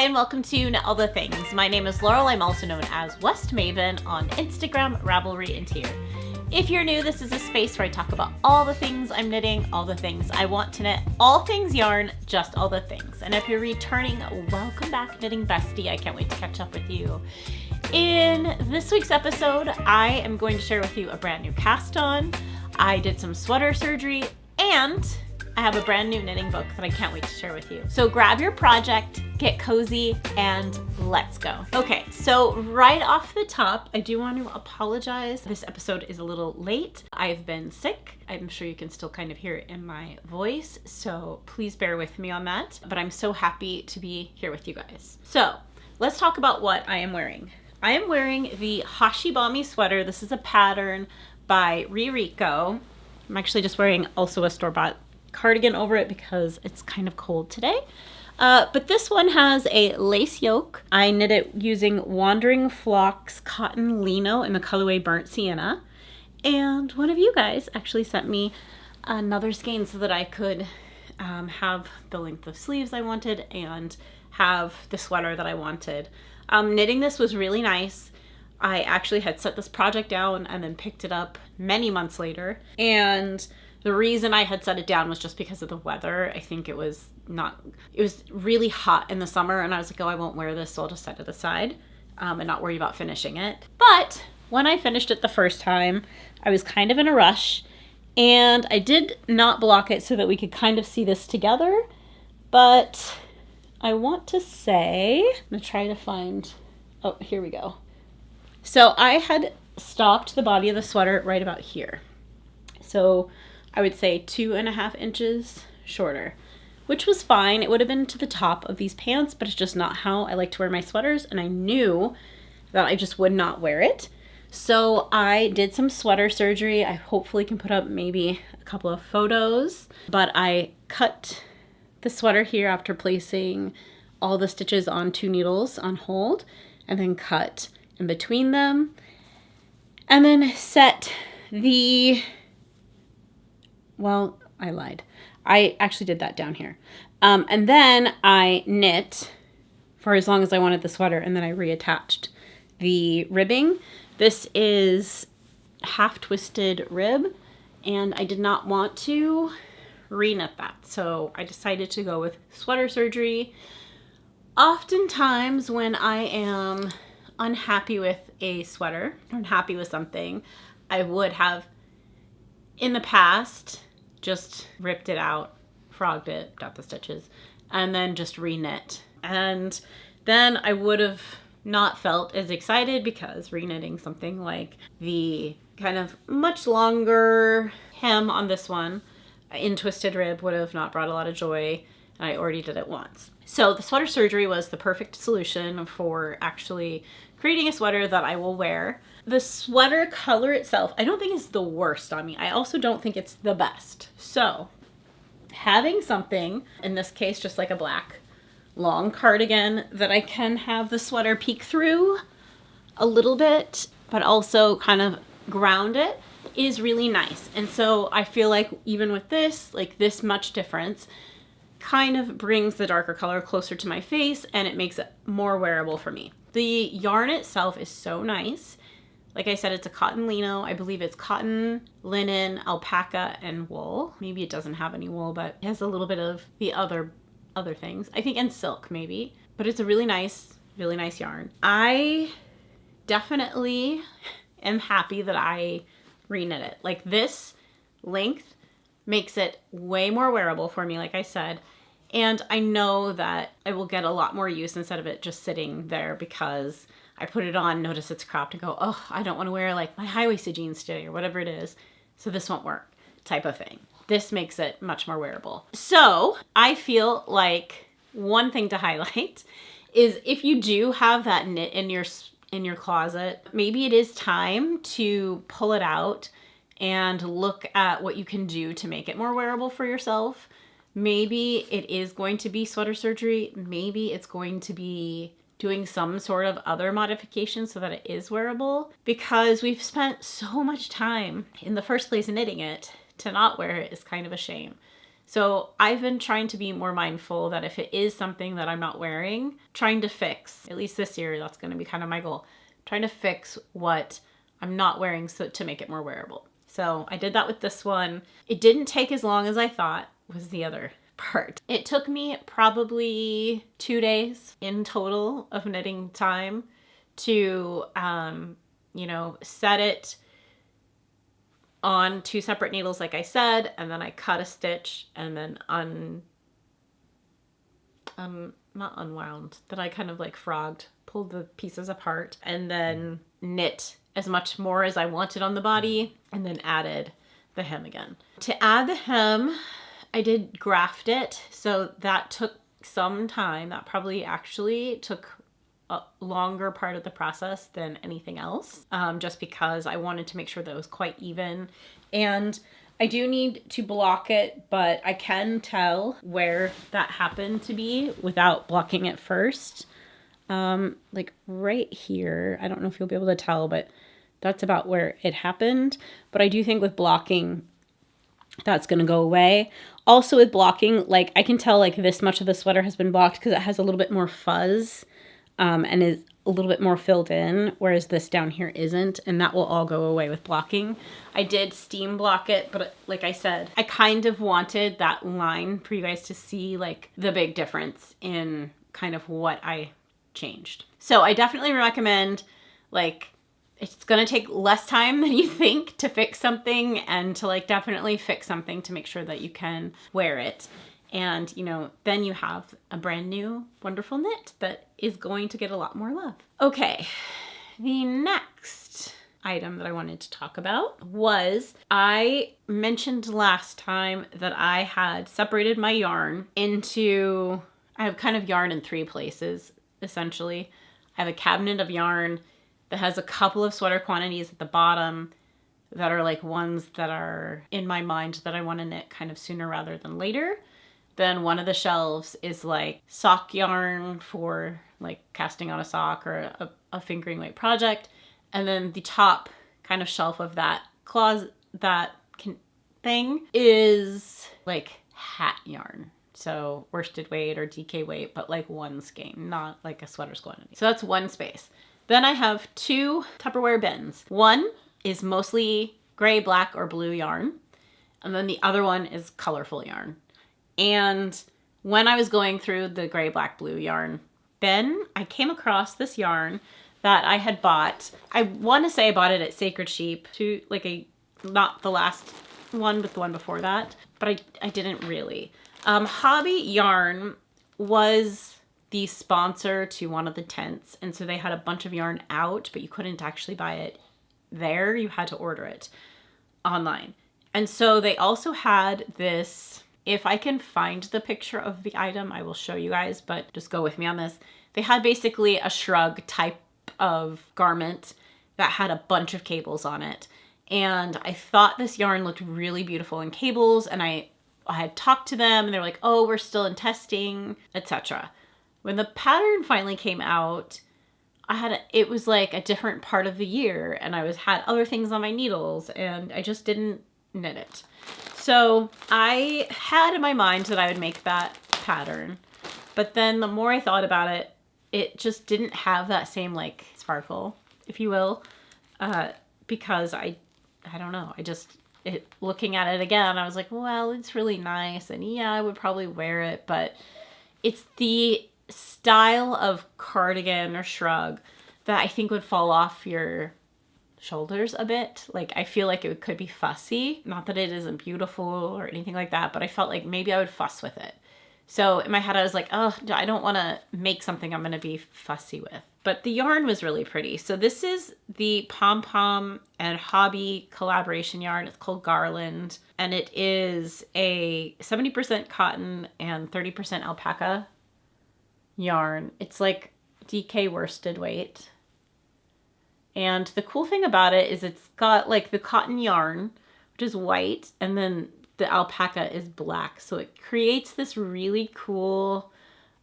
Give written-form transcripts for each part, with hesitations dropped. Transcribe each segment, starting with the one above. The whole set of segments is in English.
and welcome to All the Things. My name is Laurel. I'm also known as West Maven on Instagram, Ravelry, and Tier. If you're new, this is a space where I talk about all the things I'm knitting, all the things I want to knit, all things yarn, just all the things. And if you're returning, welcome back, Knitting Bestie. I can't wait to catch up with you. In this week's episode, I am going to share with you a brand new cast on. I did some sweater surgery, and I have a brand new knitting book that I can't wait to share with you. So grab your project, get cozy, and let's go. Okay, so right off the top, I do want to apologize. This episode is a little late. I've been sick. I'm sure you can still kind of hear it in my voice, so please bear with me on that. But I'm so happy to be here with you guys. So let's talk about what I am wearing. I am wearing the Hashibami sweater. This is a pattern by Ririko. I'm actually just wearing also a store-bought cardigan over it because it's kind of cold today. But this one has a lace yoke. I knit it using Wandering Flocks Cotton Lino in the colorway Burnt Sienna. And one of you guys actually sent me another skein so that I could have the length of sleeves I wanted and have the sweater that I wanted. Knitting this was really nice. I actually had set this project down and then picked it up many months later. And the reason I had set it down was just because of the weather. I think it was really hot in the summer and I was like, oh, I won't wear this, so I'll just set it aside and not worry about finishing it. But when I finished it the first time, I was kind of in a rush and I did not block it so that we could kind of see this together. But I want to say, I'm gonna try to find, oh, here we go. So I had stopped the body of the sweater right about here. So I would say 2.5 inches shorter, which was fine. It would have been to the top of these pants, but it's just not how I like to wear my sweaters. And I knew that I just would not wear it. So I did some sweater surgery. I hopefully can put up maybe a couple of photos, but I cut the sweater here after placing all the stitches on 2 needles on hold and then cut in between them and then set the, well, I lied. I actually did that down here. And then I knit for as long as I wanted the sweater, and then I reattached the ribbing. This is half twisted rib, and I did not want to re-knit that. So I decided to go with sweater surgery. Oftentimes when I am unhappy with a sweater, or unhappy with something, I would have in the past just ripped it out, frogged it, got the stitches, and then just re-knit. And then I would have not felt as excited because re-knitting something like the kind of much longer hem on this one in twisted rib would have not brought a lot of joy, and I already did it once. So the sweater surgery was the perfect solution for actually creating a sweater that I will wear. The sweater color itself, I don't think is the worst on me. I also don't think it's the best. So having something, in this case, just like a black long cardigan that I can have the sweater peek through a little bit, but also kind of ground it, is really nice. And so I feel like even with this, like this much difference, kind of brings the darker color closer to my face and it makes it more wearable for me. The yarn itself is so nice. Like I said, it's a cotton lino. I believe it's cotton, linen, alpaca, and wool. Maybe it doesn't have any wool, but it has a little bit of the other things. I think, and silk maybe. But it's a really nice yarn. I definitely am happy that I re-knit it. Like this length makes it way more wearable for me, like I said. And I know that I will get a lot more use instead of it just sitting there because I put it on, notice it's cropped, and go, oh, I don't want to wear like my high-waisted jeans today or whatever it is, so this won't work, type of thing. This makes it much more wearable. So I feel like one thing to highlight is if you do have that knit in your closet, maybe it is time to pull it out and look at what you can do to make it more wearable for yourself. Maybe it is going to be sweater surgery. Maybe it's going to be doing some sort of other modification so that it is wearable, because we've spent so much time in the first place knitting it. To not wear it is kind of a shame. So I've been trying to be more mindful that if it is something that I'm not wearing, trying to fix, at least this year, that's going to be kind of my goal, trying to fix what I'm not wearing so to make it more wearable. So I did that with this one. It didn't take as long as I thought, was the other part. It took me probably 2 days in total of knitting time to, set it on 2 separate needles, like I said, and then I cut a stitch and then not unwound, then I kind of like frogged, pulled the pieces apart, and then knit as much more as I wanted on the body, and then added the hem again. To add the hem, I did graft it, so that took some time. That probably actually took a longer part of the process than anything else, just because I wanted to make sure that it was quite even. And I do need to block it, but I can tell where that happened to be without blocking it first. Like right here, I don't know if you'll be able to tell, but that's about where it happened. But I do think with blocking, that's going to go away. Also with blocking, like I can tell like this much of the sweater has been blocked because it has a little bit more fuzz. And is a little bit more filled in, whereas this down here isn't, and that will all go away with blocking. I did steam block it, but like I said, I kind of wanted that line for you guys to see like the big difference in kind of what I changed. So I definitely recommend, like, it's gonna take less time than you think to fix something, and to like definitely fix something to make sure that you can wear it. And, then you have a brand new wonderful knit that is going to get a lot more love. Okay, the next item that I wanted to talk about was, I mentioned last time that I had separated my yarn into, I have kind of yarn in 3 places, essentially. I have a cabinet of yarn that has a couple of sweater quantities at the bottom that are like ones that are in my mind that I want to knit kind of sooner rather than later. Then one of the shelves is like sock yarn for like casting on a sock or a fingering weight project. And then the top kind of shelf of that thing is like hat yarn. So worsted weight or DK weight, but like one skein, not like a sweater's quantity. So that's one space. Then I have 2 Tupperware bins. One is mostly gray, black, or blue yarn. And then the other one is colorful yarn. And when I was going through the gray, black, blue yarn bin, I came across this yarn that I had bought. I want to say I bought it at Sacred Sheep, to like not the last one, but the one before that, but I didn't really. Hobbii Yarn was the sponsor to one of the tents, and so they had a bunch of yarn out, but you couldn't actually buy it there. You had to order it online. And so they also had this, if I can find the picture of the item, I will show you guys, but just go with me on this. They had basically a shrug type of garment that had a bunch of cables on it. And I thought this yarn looked really beautiful in cables, and I had talked to them and they were like, oh, we're still in testing, etc. When the pattern finally came out, it was like a different part of the year, and I had other things on my needles, and I just didn't knit it. So I had in my mind that I would make that pattern, but then the more I thought about it, it just didn't have that same like sparkle, if you will, because I don't know, looking at it again, I was like, well, it's really nice, and yeah, I would probably wear it, but it's the style of cardigan or shrug that I think would fall off your shoulders a bit. Like, I feel like it could be fussy. Not that it isn't beautiful or anything like that, but I felt like maybe I would fuss with it. So in my head, I was like, oh, I don't want to make something I'm going to be fussy with. But the yarn was really pretty. So this is the Pom Pom and Hobbii collaboration yarn. It's called Garland, and it is a 70% cotton and 30% alpaca yarn. It's like DK worsted weight. And the cool thing about it is it's got like the cotton yarn, which is white, and then the alpaca is black. So it creates this really cool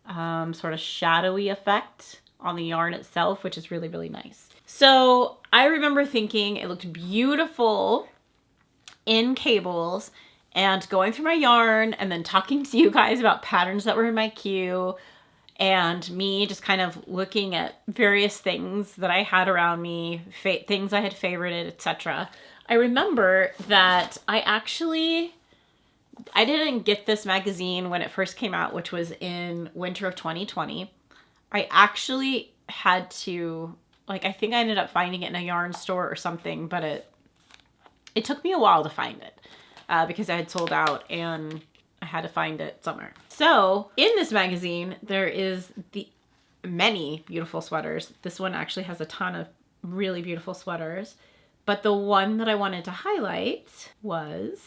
sort of shadowy effect on the yarn itself, which is really, really nice. So I remember thinking it looked beautiful in cables, and going through my yarn and then talking to you guys about patterns that were in my queue and me just kind of looking at various things that I had around me, things I had favorited, etc. I remember that I didn't get this magazine when it first came out, which was in winter of 2020. I actually had to, like, I think I ended up finding it in a yarn store or something, but it took me a while to find it because I had sold out and I had to find it somewhere. So in this magazine, there is many beautiful sweaters. This one actually has a ton of really beautiful sweaters, but the one that I wanted to highlight was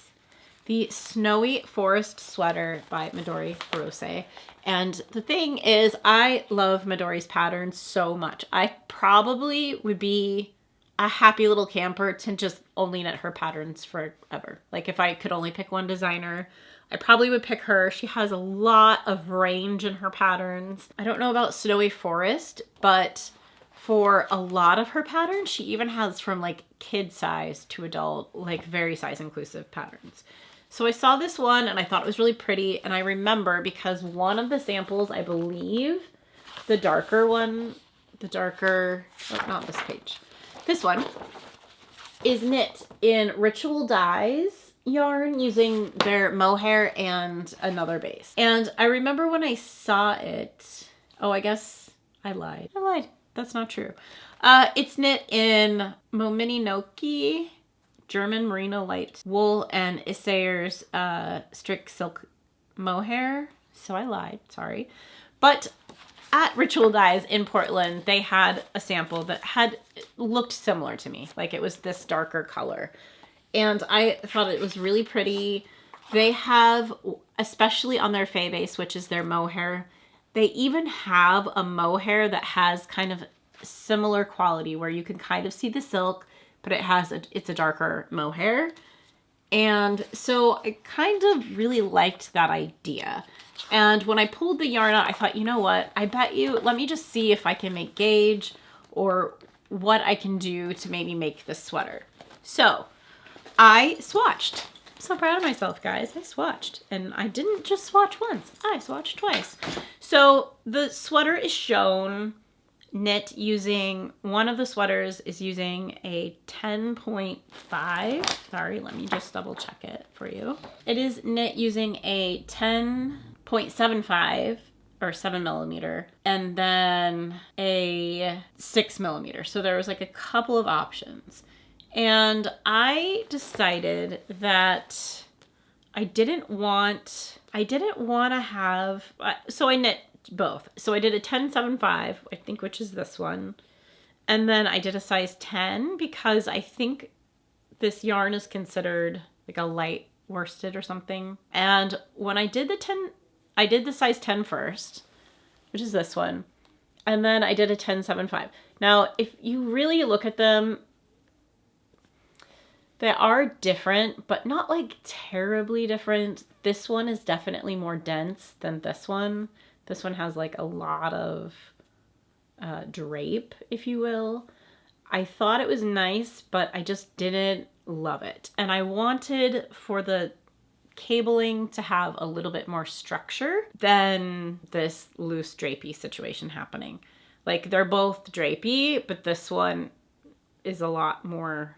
the Snowy Forest Sweater by Midori Hirose. And the thing is, I love Midori's patterns so much. I probably would be a happy little camper to just only knit her patterns forever. Like if I could only pick one designer, I probably would pick her. She has a lot of range in her patterns. I don't know about Snowy Forest, but for a lot of her patterns, she even has from like kid size to adult, like very size inclusive patterns. So I saw this one and I thought it was really pretty. And I remember because one of the samples, I believe the darker one, oh, not this page. This one is knit in Ritual Dyes yarn using their mohair and another base. And I remember when I saw it, oh, I guess I lied. That's not true. It's knit in Momini Noki, German Merino Light Wool, and Isayer's Strict Silk Mohair. So I lied, sorry. But at Ritual Dyes in Portland, they had a sample that looked similar to me. Like it was this darker color. And I thought it was really pretty. They have, especially on their Fay base, which is their mohair, they even have a mohair that has kind of similar quality where you can kind of see the silk, but it's a darker mohair. And so I kind of really liked that idea. And when I pulled the yarn out, I thought, you know what? Let me just see if I can make gauge or what I can do to maybe make this sweater. So I swatched. I'm so proud of myself, guys. I swatched. And I didn't just swatch once. I swatched twice. So the sweater is shown knit using, one of the sweaters is using a 10.5. Sorry, let me just double check it for you. It is knit using a 10.75 or 7 millimeter and then a 6 millimeter. So there was like a couple of options. And I decided that I didn't want to have, so I knit both. So I did a 10.75, I think, which is this one. And then I did a size 10 because I think this yarn is considered like a light worsted or something. And when I did I did the size 10 first, which is this one. And then I did a 10.75. Now, if you really look at them, they are different, but not like terribly different. This one is definitely more dense than this one. This one has like a lot of drape, if you will. I thought it was nice, but I just didn't love it. And I wanted for the cabling to have a little bit more structure than this loose drapey situation happening. Like they're both drapey, but this one is a lot more,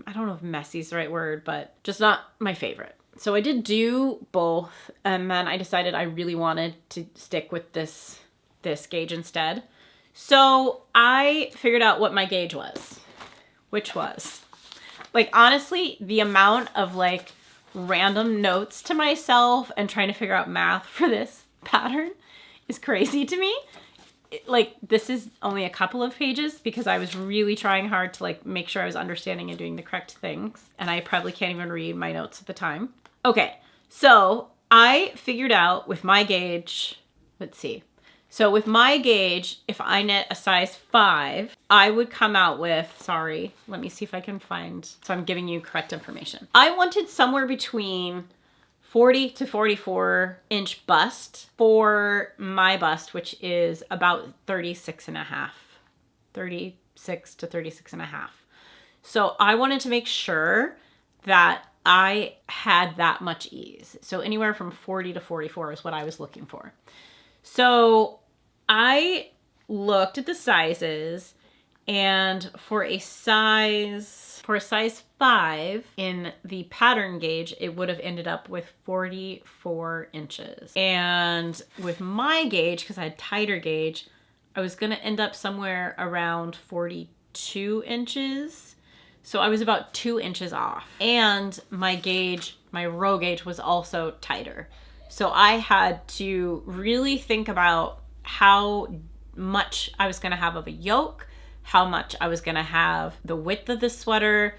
I don't know if messy is the right word, but just not my favorite. So I did do both, and then I decided I really wanted to stick with this gauge instead. So I figured out what my gauge was, which was, like, honestly, the amount of like random notes to myself and trying to figure out math for this pattern is crazy to me. Like, this is only a couple of pages because I was really trying hard to like make sure I was understanding and doing the correct things. And I probably can't even read my notes at the time. Okay, so I figured out with my gauge, let's see. So with my gauge, if I knit a size 5, I would come out with, sorry, let me see if I can find, so I'm giving you correct information. I wanted somewhere between 40 to 44 inch bust for my bust, which is about 36 and a half, 36 to 36 and a half. So I wanted to make sure that I had that much ease. So anywhere from 40 to 44 is what I was looking for. So I looked at the sizes, and for a size 5 in the pattern gauge, it would have ended up with 44 inches. And with my gauge, because I had tighter gauge, I was going to end up somewhere around 42 inches. So I was about 2 inches off. And my gauge, my row gauge, was also tighter. So I had to really think about how much I was going to have of a yoke, how much I was going to have the width of the sweater,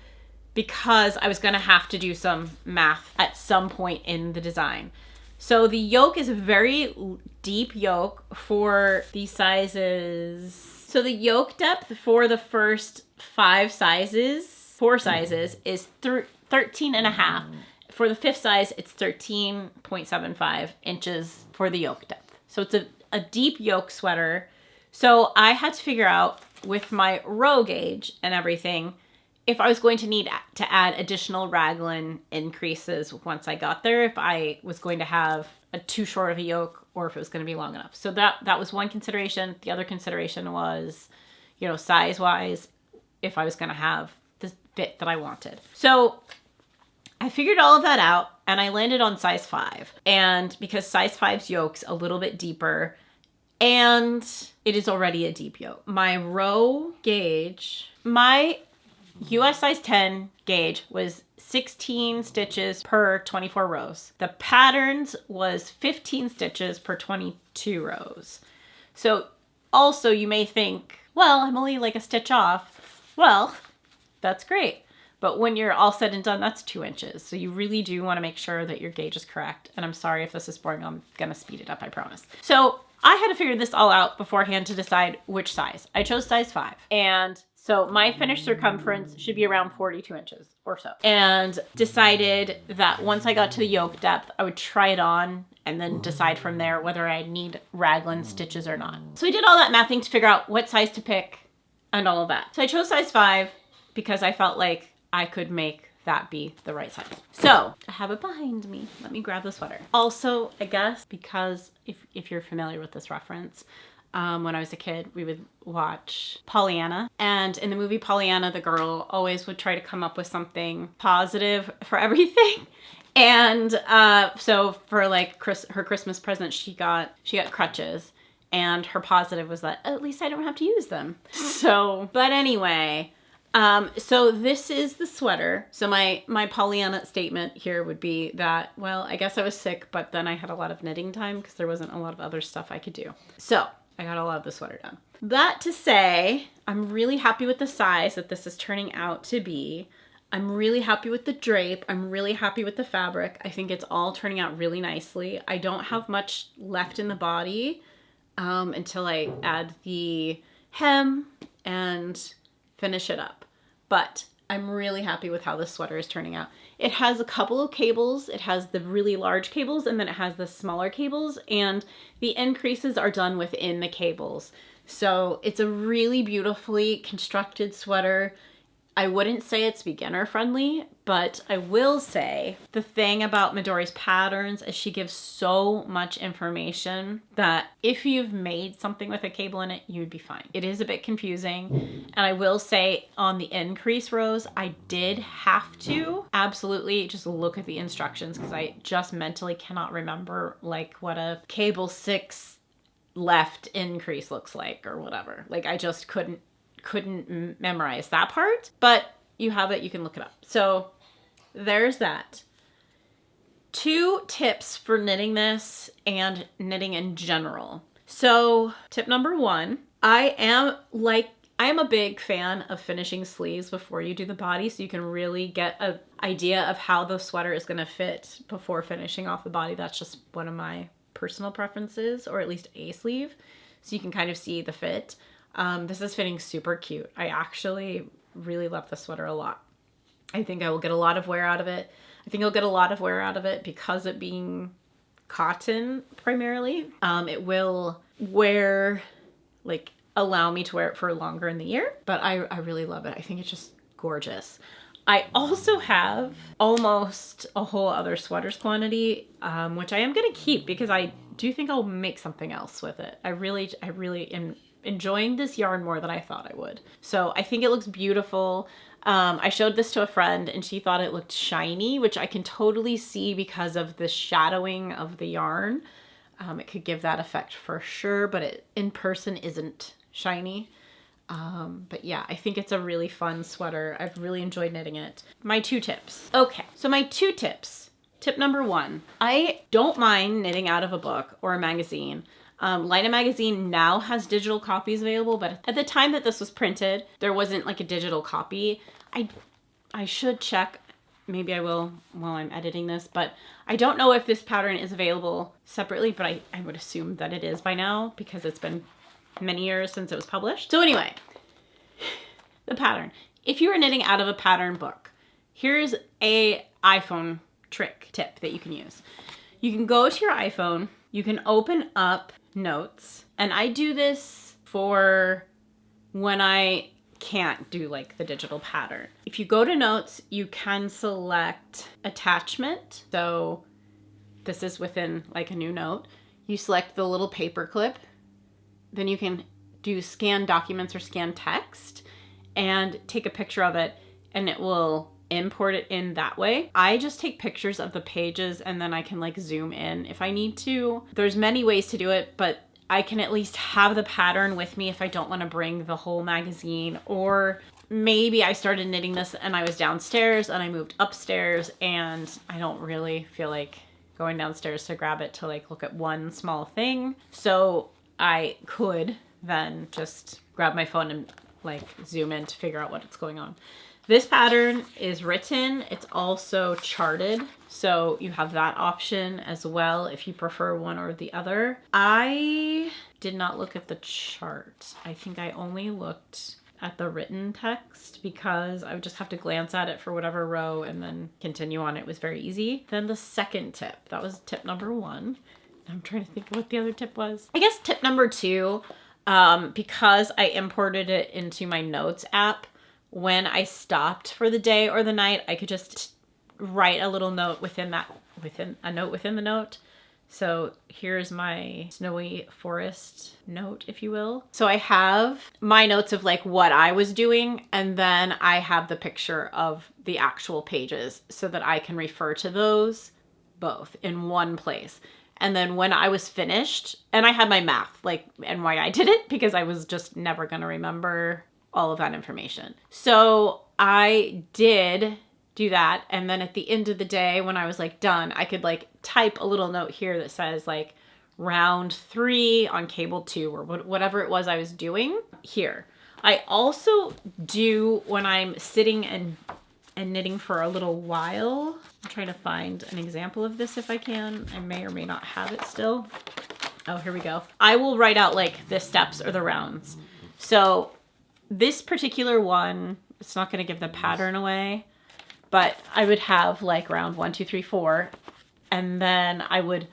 because I was going to have to do some math at some point in the design. So the yoke is a very deep yoke for the sizes. So the yoke depth for the first 4 sizes is 13 and a half. For the 5th size, it's 13.75 inches for the yoke depth. So it's a deep yoke sweater. So I had to figure out with my row gauge and everything if I was going to need to add additional raglan increases once I got there, if I was going to have a too short of a yoke or if it was going to be long enough. So that was one consideration. The other consideration was, size-wise, if I was going to have the fit that I wanted. So I figured all of that out, and I landed on size 5. And because size 5's yoke's a little bit deeper, and it is already a deep yoke. My row gauge, my US size 10 gauge was 16 stitches per 24 rows. The patterns was 15 stitches per 22 rows. So also you may think, well, I'm only like a stitch off. Well, that's great. But when you're all said and done, that's 2 inches. So you really do want to make sure that your gauge is correct. And I'm sorry if this is boring. I'm going to speed it up, I promise. So I had to figure this all out beforehand to decide which size. I chose size 5. And so my finished circumference should be around 42 inches or so. And decided that once I got to the yoke depth, I would try it on and then decide from there whether I need raglan stitches or not. So I did all that mathing to figure out what size to pick and all of that. So I chose size 5 because I felt like I could make that be the right size. So I have it behind me. Let me grab the sweater. Also, I guess because if you're familiar with this reference, when I was a kid, we would watch Pollyanna. And in the movie Pollyanna, the girl always would try to come up with something positive for everything. And so for like her Christmas present, she got crutches. And her positive was that, at least I don't have to use them. So, but anyway, so this is the sweater. So my Pollyanna statement here would be that, well, I guess I was sick, but then I had a lot of knitting time because there wasn't a lot of other stuff I could do. So I got a lot of the sweater done. That to say, I'm really happy with the size that this is turning out to be. I'm really happy with the drape. I'm really happy with the fabric. I think it's all turning out really nicely. I don't have much left in the body until I add the hem and finish it up. But I'm really happy with how this sweater is turning out. It has a couple of cables. It has the really large cables and then it has the smaller cables, and the increases are done within the cables. So it's a really beautifully constructed sweater. I wouldn't say it's beginner friendly, but I will say the thing about Midori's patterns is she gives so much information that if you've made something with a cable in it, you'd be fine. It is a bit confusing. And I will say on the increase rows, I did have to absolutely just look at the instructions because I just mentally cannot remember like what a cable 6 left increase looks like or whatever. Like I just couldn't memorize that part, but you have it, you can look it up. So there's that. 2 tips for knitting this and knitting in general. So tip number 1, I am a big fan of finishing sleeves before you do the body so you can really get an idea of how the sweater is going to fit before finishing off the body. That's just one of my personal preferences, or at least a sleeve, so you can kind of see the fit. This is fitting super cute. I actually really love this sweater a lot. I think I will get a lot of wear out of it. I think I'll get a lot of wear out of it because it being cotton primarily. It will allow me to wear it for longer in the year, but I really love it. I think it's just gorgeous. I also have almost a whole other sweaters quantity, which I am going to keep because I do think I'll make something else with it. I really am enjoying this yarn more than I thought I would. So I think it looks beautiful. I showed this to a friend and she thought it looked shiny, which I can totally see because of the shadowing of the yarn. It could give that effect for sure, but it in person isn't shiny. But yeah, I think it's a really fun sweater. I've really enjoyed knitting it. My 2 tips. Okay, so my 2 tips. Tip number 1, I don't mind knitting out of a book or a magazine. Laine Magazine now has digital copies available, but at the time that this was printed, there wasn't like a digital copy. I should check. Maybe I will while I'm editing this, but I don't know if this pattern is available separately, but I would assume that it is by now because it's been many years since it was published. So anyway, the pattern. If you are knitting out of a pattern book, here's a iPhone tip that you can use. You can go to your iPhone, you can open up Notes, and I do this for when I can't do like the digital pattern. If you go to Notes, you can select attachment. So this is within like a new note. You select the little paper clip. Then you can do scan documents or scan text and take a picture of it and it will import it in that way. I just take pictures of the pages and then I can like zoom in if I need to. There's many ways to do it, but I can at least have the pattern with me if I don't want to bring the whole magazine, or maybe I started knitting this and I was downstairs and I moved upstairs and I don't really feel like going downstairs to grab it to like look at one small thing. So I could then just grab my phone and like zoom in to figure out what's going on. This pattern is written. It's also charted. So you have that option as well if you prefer one or the other. I did not look at the chart. I think I only looked at the written text because I would just have to glance at it for whatever row and then continue on. It was very easy. Then the second tip, that was tip number 1. I'm trying to think of what the other tip was. I guess tip number 2, because I imported it into my Notes app, when I stopped for the day or the night, I could just write a little note within the note. So here's my snowy forest note, if you will. So I have my notes of like what I was doing, and then I have the picture of the actual pages so that I can refer to those both in one place. And then when I was finished, and I had my math, like, and why I did it, because I was just never going to remember all of that information. So I did do that. And then at the end of the day, when I was like done, I could like type a little note here that says like round 3 on cable 2 or whatever it was I was doing here. I also do when I'm sitting and knitting for a little while. I'm trying to find an example of this if I can. I may or may not have it still. Oh, here we go. I will write out like the steps or the rounds. So this particular one, it's not going to give the pattern away, but I would have like round 1, 2, 3, 4, and then I would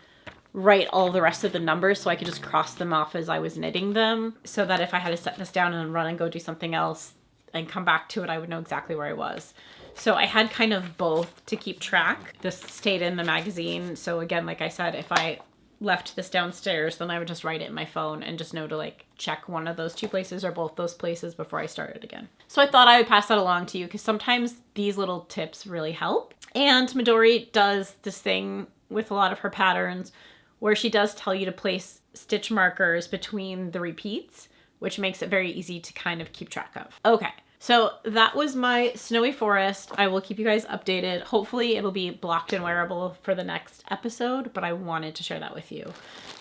write all the rest of the numbers so I could just cross them off as I was knitting them, so that if I had to set this down and run and go do something else and come back to it, I would know exactly where I was. So I had kind of both to keep track. This stayed in the magazine. So again, like I said, if I left this downstairs, then I would just write it in my phone and just know to like check one of those 2 places or both those places before I started again. So I thought I would pass that along to you because sometimes these little tips really help. And Midori does this thing with a lot of her patterns where she does tell you to place stitch markers between the repeats, which makes it very easy to kind of keep track of. Okay. So that was my snowy forest. I will keep you guys updated. Hopefully it'll be blocked and wearable for the next episode, but I wanted to share that with you.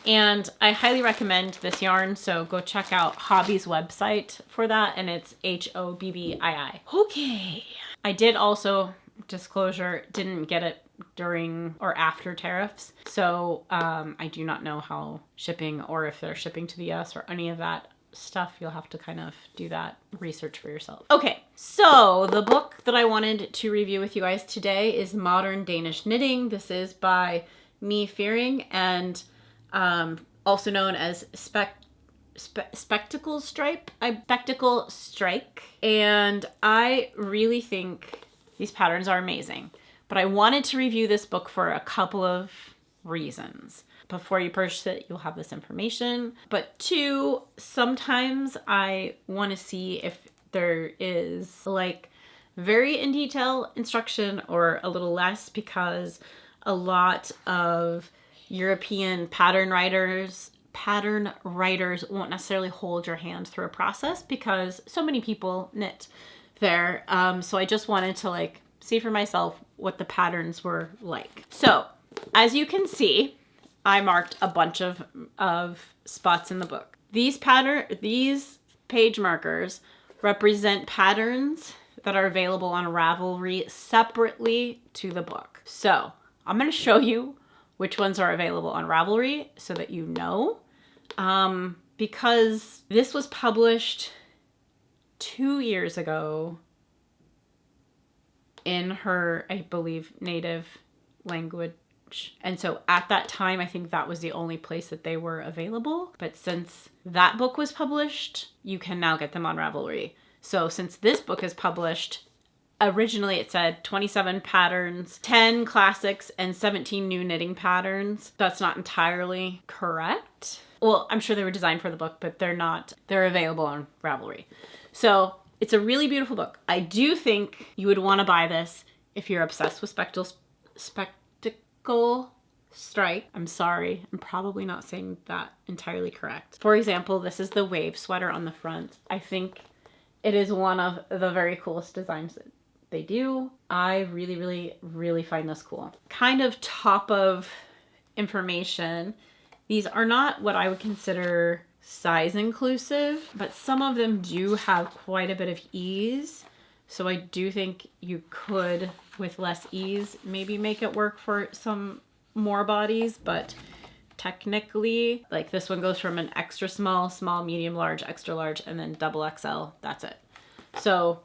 And I highly recommend this yarn, so go check out Hobbii's website for that, and it's Hobbii. Okay. I did also, disclosure, didn't get it during or after tariffs, so I do not know how shipping or if they're shipping to the US or any of that stuff. You'll have to kind of do that research for yourself. Okay, so the book that I wanted to review with you guys today is Modern Danish Knitting. This is by Mie Fearing and also known as Spectacle Strike. And I really think These patterns are amazing. But I wanted to review this book for a couple of reasons. Before you purchase it, you'll have this information. But 2, sometimes I want to see if there is like very in detail instruction or a little less, because a lot of European pattern writers won't necessarily hold your hand through a process because so many people knit there. So I just wanted to like see for myself what the patterns were like. So as you can see, I marked a bunch of spots in the book. These page markers represent patterns that are available on Ravelry separately to the book. So I'm going to show you which ones are available on Ravelry so that you know. Because this was published 2 years ago in her, I believe, native language. And so at that time, I think that was the only place that they were available. But since that book was published, you can now get them on Ravelry. So since this book is published, originally it said 27 patterns, 10 classics, and 17 new knitting patterns. That's not entirely correct. Well, I'm sure they were designed for the book, but they're not. They're available on Ravelry. So it's a really beautiful book. I do think you would want to buy this if you're obsessed with spectacle stripe. I'm sorry, I'm probably not saying that entirely correct. For example, this is the wave sweater on the front. I think it is one of the very coolest designs that they do. I really, really, really find this cool. Kind of top of information. These are not what I would consider size inclusive, but some of them do have quite a bit of ease. So I do think you could, with less ease, maybe make it work for some more bodies, but technically, like this one goes from an extra small, small, medium, large, extra large, and then double XL. That's it. So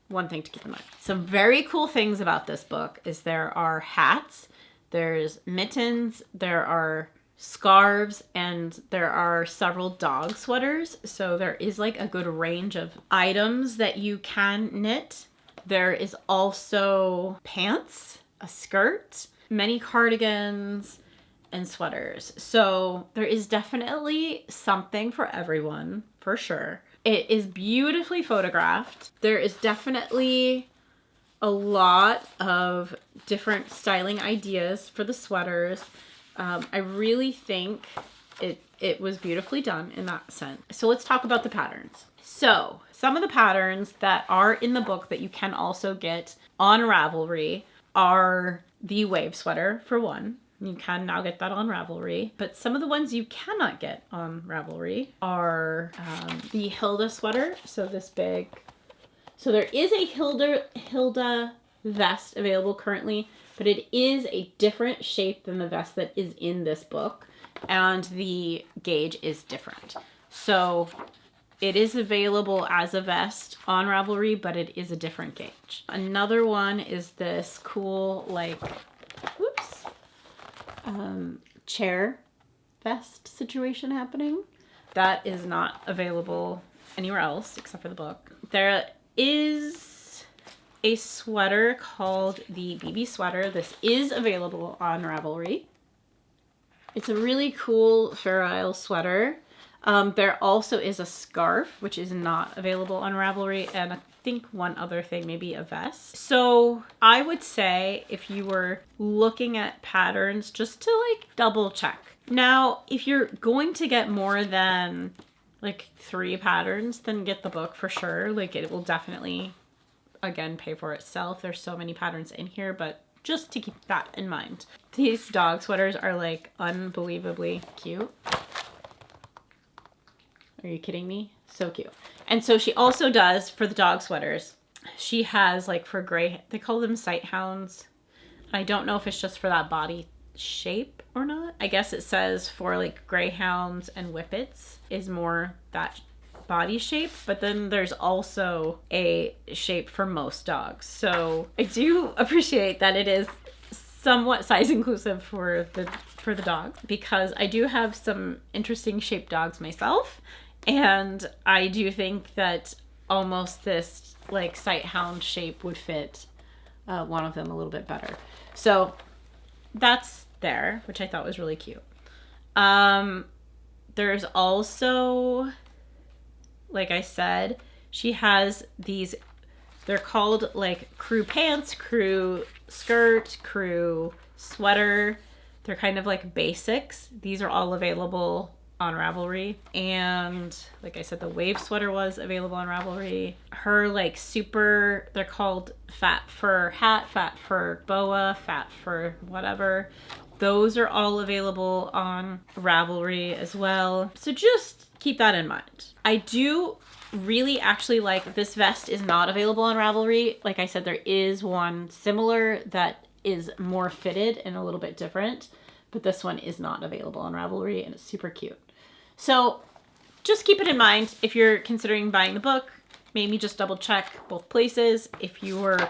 one thing to keep in mind. Some very cool things about this book is there are hats, there's mittens, there are scarves, and there are several dog sweaters. So there is like a good range of items that you can knit. There is also pants, a skirt, many cardigans, and sweaters. So there is definitely something for everyone, for sure. It is beautifully photographed. There is definitely a lot of different styling ideas for the sweaters. I really think it was beautifully done in that sense. So let's talk about the patterns. So some of the patterns that are in the book that you can also get on Ravelry are the wave sweater, for one. You can now get that on Ravelry. But some of the ones you cannot get on Ravelry are the Hilda sweater. So this big. So there is a Hilda vest available currently, but it is a different shape than the vest that is in this book, and the gauge is different. So it is available as a vest on Ravelry, but it is a different gauge. Another one is this cool, like, chair vest situation happening. That is not available anywhere else except for the book. There is a sweater called the BB sweater. This is available on Ravelry. It's a really cool Fair sweater. There also is a scarf, which is not available on Ravelry, and I think one other thing, maybe a vest. So I would say if you were looking at patterns, just to like double check. Now, if you're going to get more than like 3 patterns, then get the book for sure. Like it will definitely, again, pay for itself. There's so many patterns in here, but just to keep that in mind. These dog sweaters are like unbelievably cute. Are you kidding me? So cute. And so she also does, for the dog sweaters, she has like for gray, they call them sight hounds. I don't know if it's just for that body shape or not. I guess it says for like greyhounds and whippets is more that body shape, but then there's also a shape for most dogs. So I do appreciate that it is somewhat size inclusive for the dog, because I do have some interesting shaped dogs myself, and I do think that almost this like sight hound shape would fit one of them a little bit better. So that's there, which I thought was really cute. There's also, like I said, she has these, they're called like crew pants, crew skirt, crew sweater. They're kind of like basics. These are all available on Ravelry. And like I said, the wave sweater was available on Ravelry. Her like super, they're called fat fur hat, fat fur boa, fat fur whatever. Those are all available on Ravelry as well. So just keep that in mind. I do really actually like this vest is not available on Ravelry. Like I said, there is one similar that is more fitted and a little bit different, but this one is not available on Ravelry and it's super cute. So just keep it in mind if you're considering buying the book. Maybe just double check both places if you were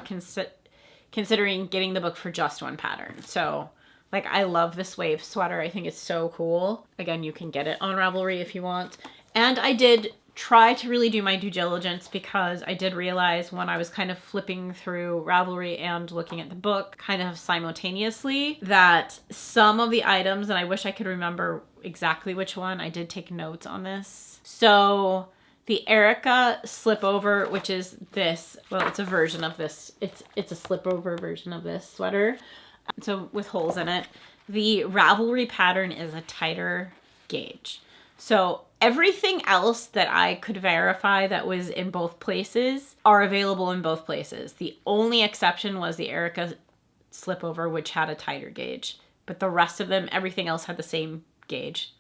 considering getting the book for just one pattern. So like, I love this wave sweater. I think it's so cool. Again, you can get it on Ravelry if you want. And I did try to really do my due diligence because I did realize when I was kind of flipping through Ravelry and looking at the book kind of simultaneously that some of the items, and I wish I could remember exactly which one, I did take notes on this. So the Erica slip over, which is this, well, it's a version of this. It's a slip over version of this sweater. So with holes in it. The Ravelry pattern is a tighter gauge. So everything else that I could verify that was in both places are available in both places. The only exception was the Erica slip over, which had a tighter gauge. But the rest of them, everything else had the same gauge.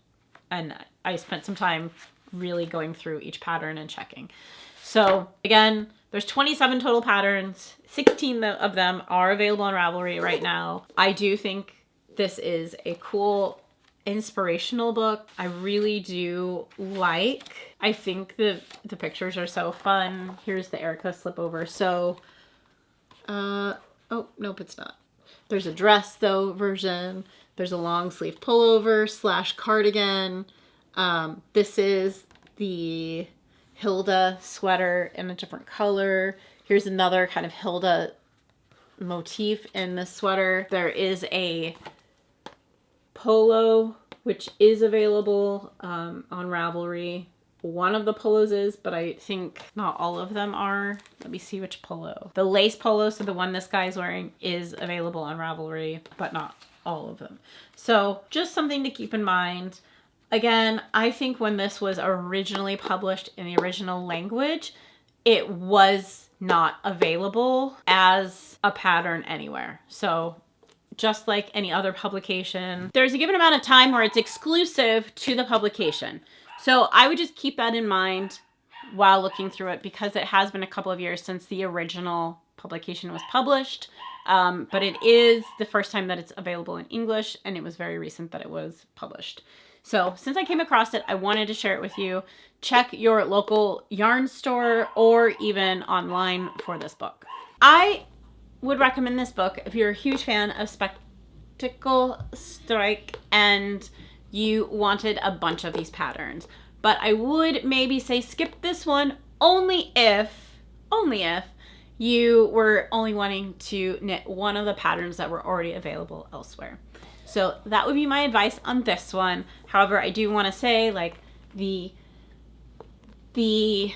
And I spent some time really going through each pattern and checking. So again, there's 27 total patterns. 16 of them are available on Ravelry right now. I do think this is a cool inspirational book. I really do like. I think the pictures are so fun. Here's the Erica slip over. So, oh, nope, it's not. There's a dress though version. There's a long sleeve pullover / cardigan. This is the Hilda sweater in a different color. Here's another kind of Hilda motif in the sweater. There is a polo, which is available on Ravelry. One of the polos is, but I think not all of them are. Let me see which polo. The lace polo, so the one this guy's wearing, is available on Ravelry, but not all of them. So just something to keep in mind. Again, I think when this was originally published in the original language, it was not available as a pattern anywhere. So just like any other publication, there's a given amount of time where it's exclusive to the publication. So I would just keep that in mind while looking through it because it has been a couple of years since the original publication was published. But it is the first time that it's available in English, and it was very recent that it was published. So since I came across it, I wanted to share it with you. Check your local yarn store or even online for this book. I would recommend this book if you're a huge fan of Spectacle Strike and you wanted a bunch of these patterns. But I would maybe say skip this one only if you were only wanting to knit one of the patterns that were already available elsewhere. So that would be my advice on this one. However, I do want to say, like, the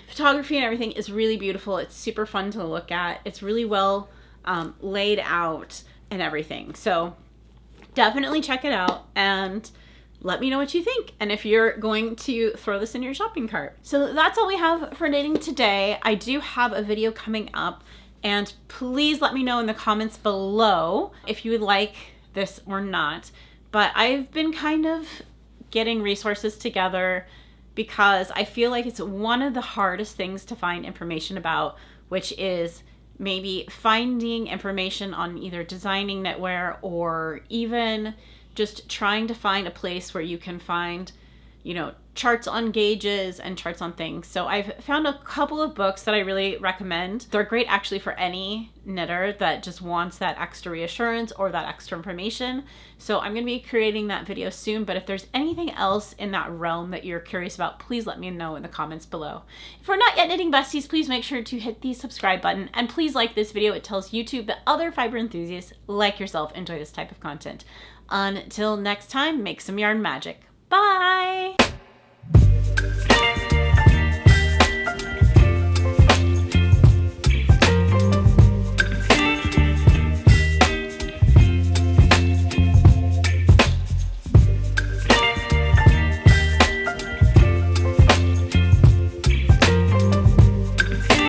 photography and everything is really beautiful. It's super fun to look at. It's really well laid out and everything. So definitely check it out and let me know what you think and if you're going to throw this in your shopping cart. So that's all we have for knitting today. I do have a video coming up, and please let me know in the comments below if you would like this or not. But I've been kind of getting resources together because I feel like it's one of the hardest things to find information about, which is maybe finding information on either designing knitwear or even just trying to find a place where you can find you know, charts on gauges and charts on things. So I've found a couple of books that I really recommend. They're great actually for any knitter that just wants that extra reassurance or that extra information. So I'm going to be creating that video soon, but if there's anything else in that realm that you're curious about, please let me know in the comments below. If we're not yet knitting besties, please make sure to hit the subscribe button and please like this video. It tells YouTube that other fiber enthusiasts like yourself enjoy this type of content. Until next time, make some yarn magic. Bye!